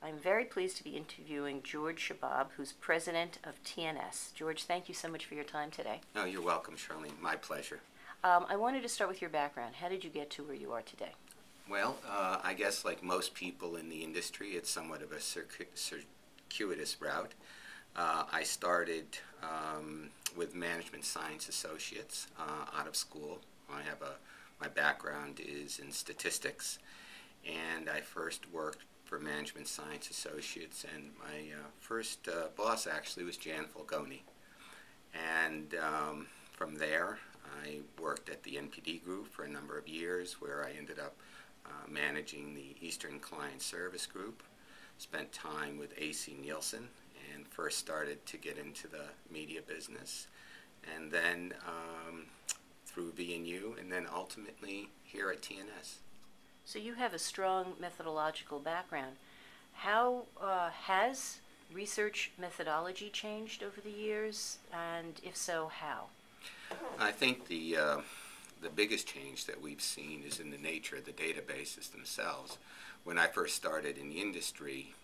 I'm very pleased to be interviewing George Shababb, who's president of TNS. George, thank you so much for your time today. Oh, you're welcome, Charlene. My pleasure. I wanted to start with your background. How did you get to where you are today? Well, I guess like most people in the industry, it's somewhat of a circuitous route. I started with Management Science Associates out of school. My background is in statistics, and I first worked for Management Science Associates, and my first boss actually was Jan Falcone. And from there, I worked at the NPD Group for a number of years, where I ended up managing the Eastern Client Service Group, spent time with AC Nielsen, and first started to get into the media business, and then through VNU, and then ultimately here at TNS. So you have a strong methodological background. How has research methodology changed over the years, and if so, how? I think the biggest change that we've seen is in the nature of the databases themselves. When I first started in the industry,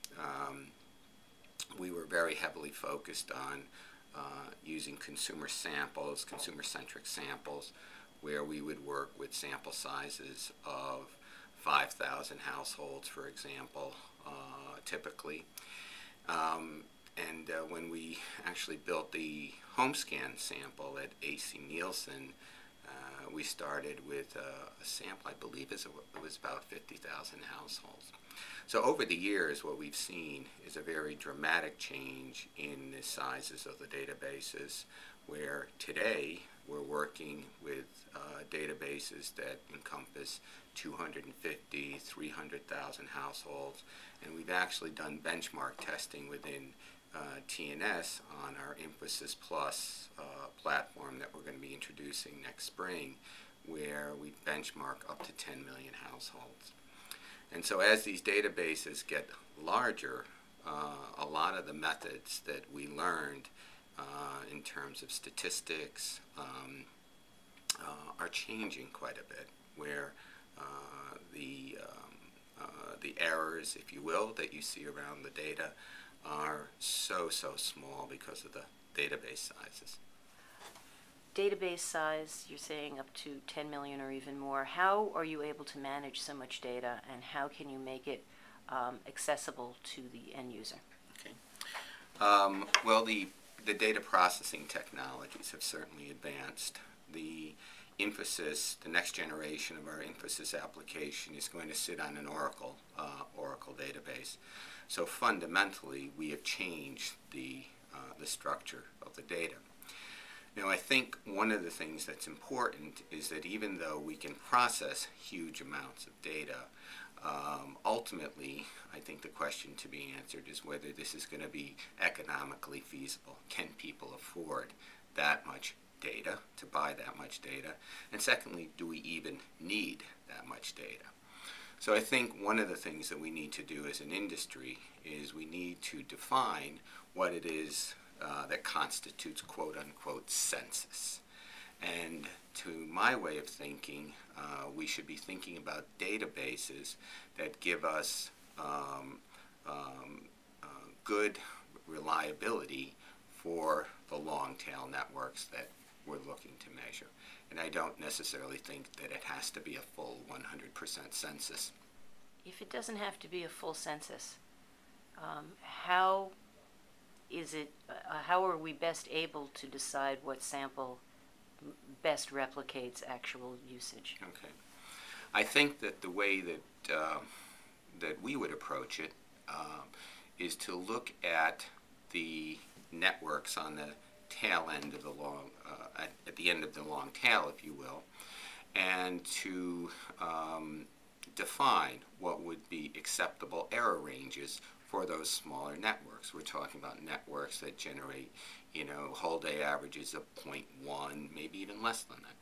we were very heavily focused on using consumer samples, consumer-centric samples, where we would work with sample sizes of 5,000 households, for example, typically. When we actually built the home scan sample at AC Nielsen, we started with a sample, I believe it was about 50,000 households. So over the years, what we've seen is a very dramatic change in the sizes of the databases, where today we're working with databases that encompass 250, 300,000 households, and we've actually done benchmark testing within TNS on our Emphasis Plus platform that we're going to be introducing next spring, where we benchmark up to 10 million households. And so as these databases get larger, a lot of the methods that we learned in terms of statistics are changing quite a bit, where the errors, if you will, that you see around the data are so small because of the database sizes. Database size, you're saying up to 10 million or even more. How are you able to manage so much data, and how can you make it accessible to the end user? Okay. Well, the data processing technologies have certainly advanced. The next generation of our Emphasis application is going to sit on an Oracle database. So fundamentally, we have changed the structure of the data. Now, I think one of the things that's important is that even though we can process huge amounts of data, ultimately, I think the question to be answered is whether this is going to be economically feasible. Can people afford that much data, to buy that much data? And secondly, do we even need that much data? So I think one of the things that we need to do as an industry is we need to define what it is that constitutes quote-unquote census. And to my way of thinking, we should be thinking about databases that give us good reliability for the long-tail networks that we're looking to measure. And I don't necessarily think that it has to be a full 100% census. If it doesn't have to be a full census, how are we best able to decide what sample best replicates actual usage? Okay. I think that the way that we would approach it is to look at the networks on the tail end of the at the end of the long tail, if you will, and to define what would be acceptable error ranges for those smaller networks. We're talking about networks that generate, whole day averages of 0.1, maybe even less than that.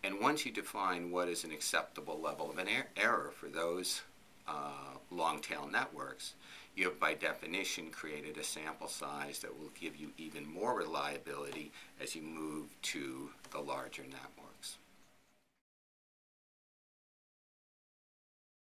And once you define what is an acceptable level of an error for those long tail networks, you have by definition created a sample size that will give you even more reliability as you move to the larger networks.